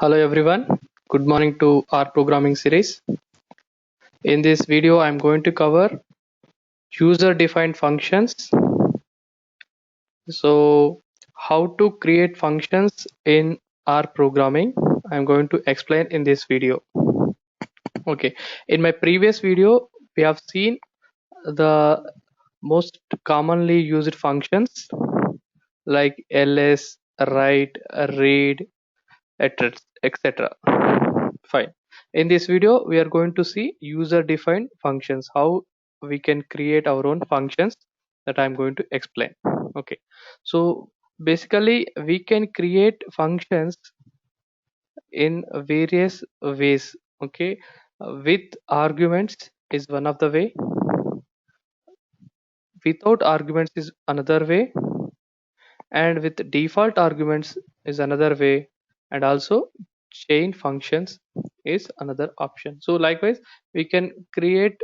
Hello everyone, good morning to our programming series. In this video, I'm going to cover user-defined functions. So, how to create functions in R programming, I'm going to explain in this video. Okay, in my previous video, we have seen the most commonly used functions like ls, write, read, etc. Fine. In this video, we are going to see user-defined functions, how we can create our own functions that I'm going to explain. Okay. So basically, we can create functions in various ways. Okay. With arguments is one of the way. Without arguments is another way, and with default arguments is another way, and also chain functions is another option. So likewise, we can create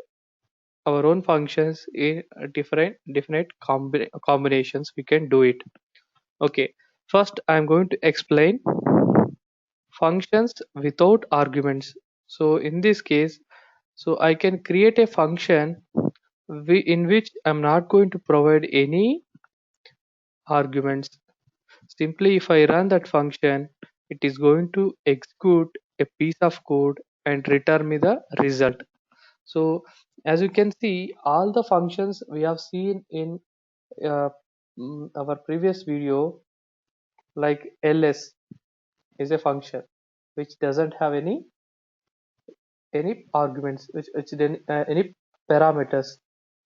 our own functions in different combinations. We can do it. Okay, first I'm going to explain functions without arguments. So in this case, so I can create a function in which I'm not going to provide any arguments. Simply if I run that function, it is going to execute a piece of code and return me the result. So as you can see, all the functions we have seen in uh, our previous video, like ls is a function which doesn't have any arguments, which then any parameters.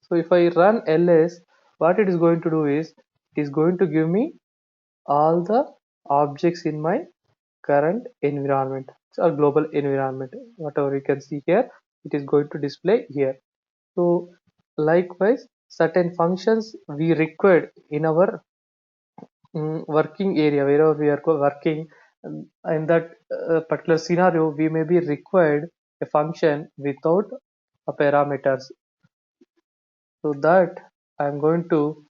So if I run ls, what it is going to do is it is going to give me all the objects in my current environment or global environment. Whatever you can see here, it is going to display here. So likewise, certain functions we required in our working area, wherever we are working, in that particular scenario, we may be required a function without a parameters. So that I'm going to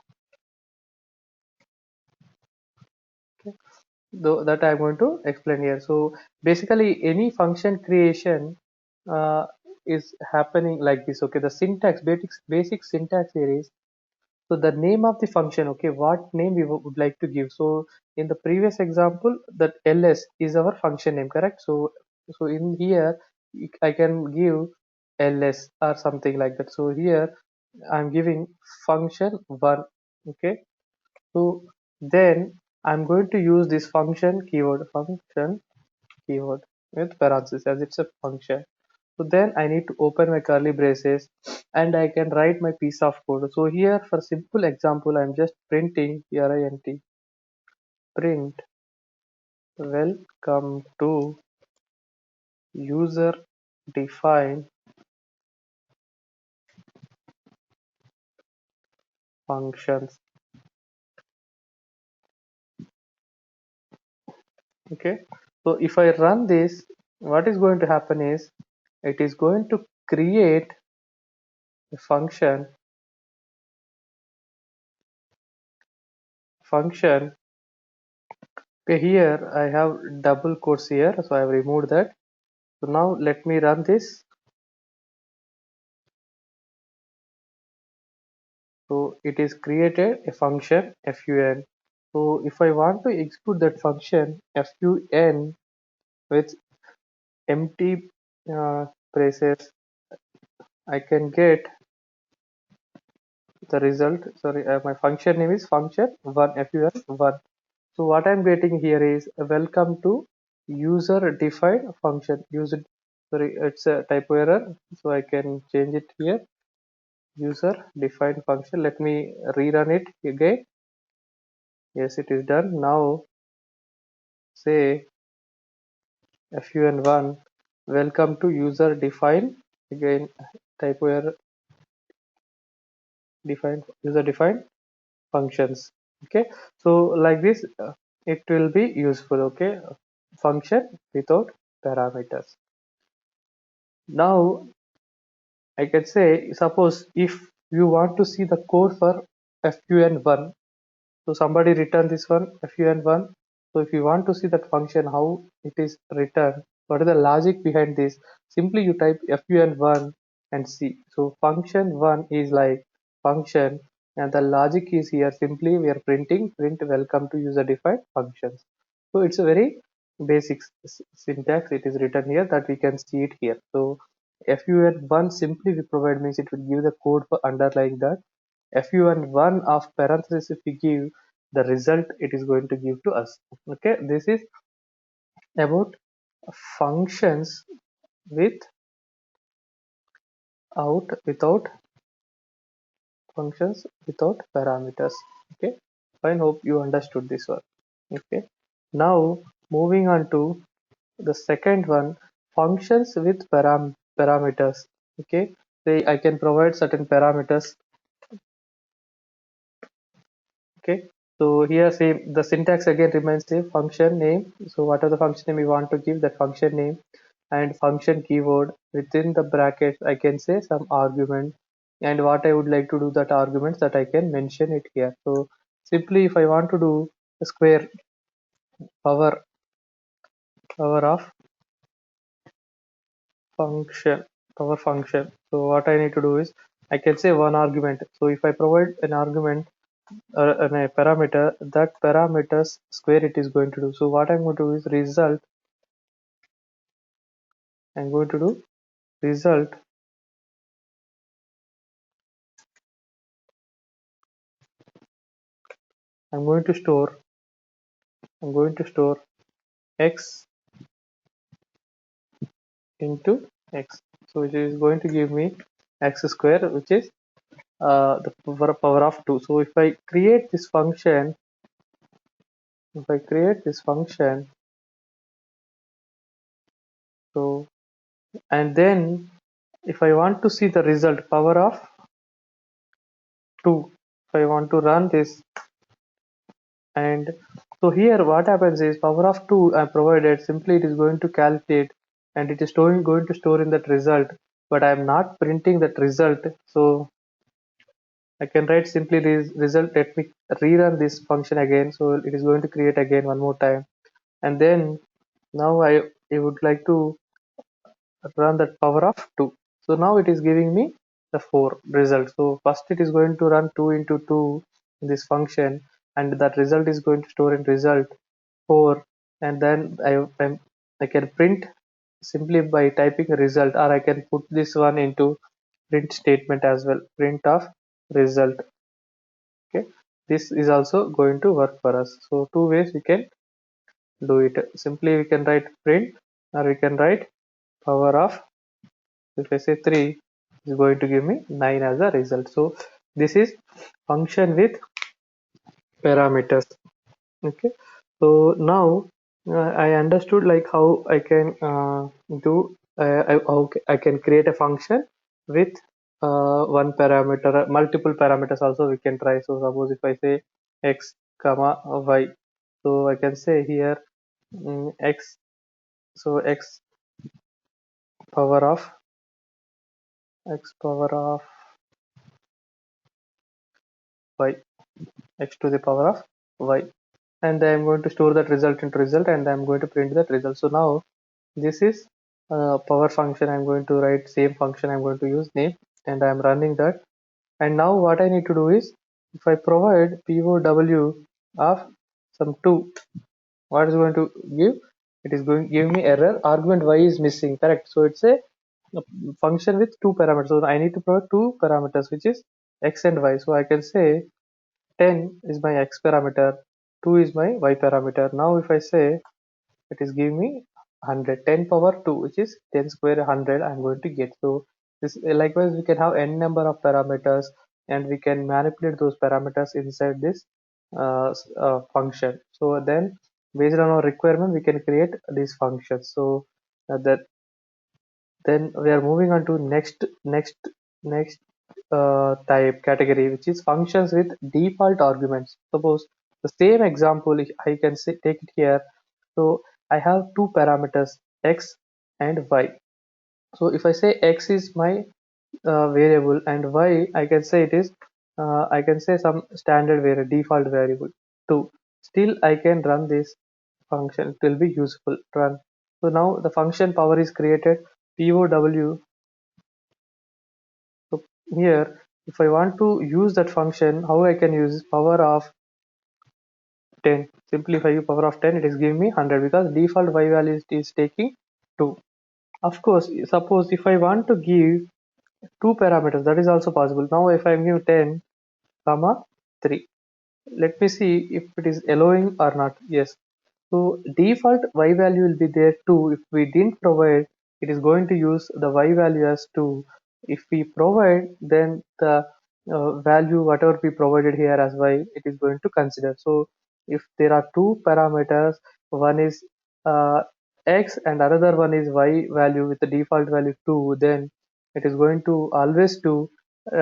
that I'm going to explain here. So basically, any function creation uh, is happening like this. Okay, the syntax, basic syntax here is, so the name of the function, okay, what name we would like to give. So in the previous example, that ls is our function name, correct? So in here I can give ls or something like that. So here I'm giving function one. Okay, so then I'm going to use this function keyword with parenthesis as it's a function. So then I need to open my curly braces and I can write my piece of code. So here for simple example, I'm just printing print welcome to user defined functions. Okay. So if I run this, what is going to happen is it is going to create a function. Okay, here I have double quotes here, so I have removed that. So now let me run this. So it is created a function fun. So if I want to execute that function fun with empty braces, I can get the result. Sorry, my function name is function one fun1. So what I'm getting here is welcome to user defined function. Sorry, it's a typo error, so I can change it here. User defined function. Let me rerun it again. Yes, it is done. Now say fun1 welcome to user defined, again typo error, defined user defined functions. Okay, so like this it will be useful. Okay, function without parameters. Now I can say, suppose if you want to see the code for fun1, so somebody return this one fun1. So if you want to see that function, how it is written, what is the logic behind this? Simply you type fun1 and see. So function1 is like function, and the logic is here simply we are printing print welcome to user defined functions. So it's a very basic syntax. It is written here that we can see it here. So fun1 simply we provide means it will give the code for underlying that. fun1 of parenthesis if we give the result it is going to give to us. Okay, this is about functions with out without functions without parameters. Okay, fine, hope you understood this one. Okay, now moving on to the second one, functions with parameters. Okay, say I can provide certain parameters. Okay, so here say the syntax again remains the function name. So what are the function name we want to give, that function name and function keyword within the brackets I can say some argument, and what I would like to do that arguments that I can mention it here. So simply if I want to do a square power of function power function, so what I need to do is I can say one argument. So if I provide an argument and a parameter, that parameters square it is going to do. So what I'm going to do is result. I'm going to do result. I'm going to store. I'm going to store x into x. So it is going to give me x square, which is the power of 2. So if I create this function, if I create this function, so and then if I want to see the result power of 2, if I want to run this, and so here what happens is power of 2 I provided simply it is going to calculate and it is going to store in that result, but I am not printing that result. So I can write simply this result. Let me rerun this function again. So it is going to create again one more time, and then now I would like to run that power of 2. So now it is giving me the 4 result. So first it is going to run 2 into 2 in this function, and that result is going to store in result 4, and then I can print simply by typing a result, or I can put this one into print statement as well, print of result. Okay, this is also going to work for us. So two ways we can do it. Simply we can write print, or we can write power of, if I say 3 is going to give me 9 as a result. So this is function with parameters. Okay, so now I understood like how I can do I can create a function with one parameter, multiple parameters also we can try. So suppose if I say x comma y, so I can say here x, so x power of x power of y, x to the power of y, and I am going to store that result into result, and I am going to print that result. So now this is power function. I'm going to write same function. I'm going to use name, and I'm running that. And now what I need to do is if I provide POW of some 2, what is going to give? It is going to give me error. Argument y is missing. Correct. So it's a function with 2 parameters. So I need to provide 2 parameters, which is x and y. So I can say 10 is my x parameter, 2 is my y parameter. Now if I say it is giving me 100, 10 power 2, which is 10 square 100 I'm going to get. So this likewise we can have n number of parameters, and we can manipulate those parameters inside this function. So then based on our requirement we can create these functions. So that then we are moving on to next type category, which is functions with default arguments. Suppose the same example I can say take it here. So I have two parameters x and y. So if I say x is my variable and y I can say it is I can say some standard variable, default variable 2. Still I can run this function, it will be useful. Run. So now the function power is created, POW. So here, if I want to use that function, how I can use power of 10? Simply if I use power of 10, it is giving me 100 because default y value is taking 2. Of course, suppose if I want to give two parameters, that is also possible. Now if I give 10 comma 3, let me see if it is allowing or not. Yes, so default y value will be there too. If we didn't provide, it is going to use the y value as 2. If we provide, then the value whatever we provided here as y, it is going to consider. So if there are two parameters, one is x and another one is y value with the default value 2, then it is going to always do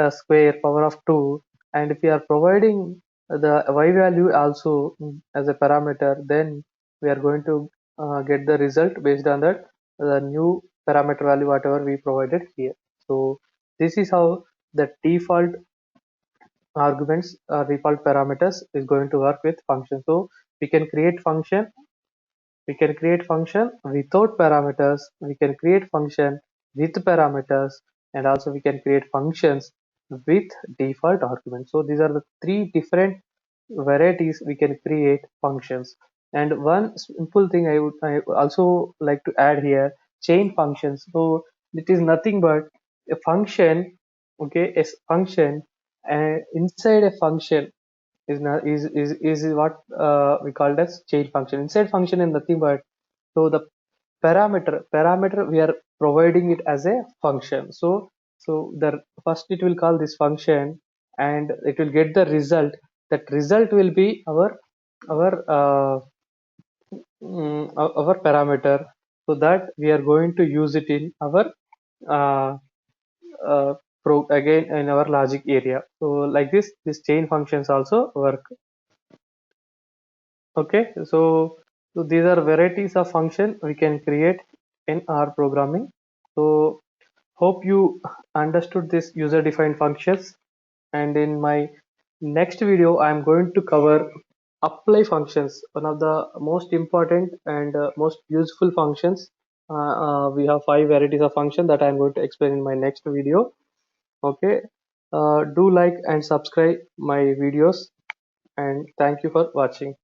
square power of 2. And if we are providing the y value also as a parameter, then we are going to get the result based on that the new parameter value whatever we provided here. So this is how the default arguments or default parameters is going to work with function. So we can create function, we can create function without parameters, we can create function with parameters, and also we can create functions with default arguments. So these are the three different varieties we can create functions. And one simple thing I also like to add here, chain functions. So it is nothing but a function, okay, a function, and inside a function is not is what we called as chain function. Inside function is nothing but, so the parameter we are providing it as a function. So the first it will call this function and it will get the result. That result will be our our parameter, so that we are going to use it in our uh, again in our logic area. So like this chain functions also work. Okay, so these are varieties of function we can create in our programming. So hope you understood this user defined functions, and in my next video I'm going to cover apply functions, one of the most important and most useful functions. We have 5 varieties of function that I'm going to explain in my next video. Okay, do like and subscribe my videos, and thank you for watching.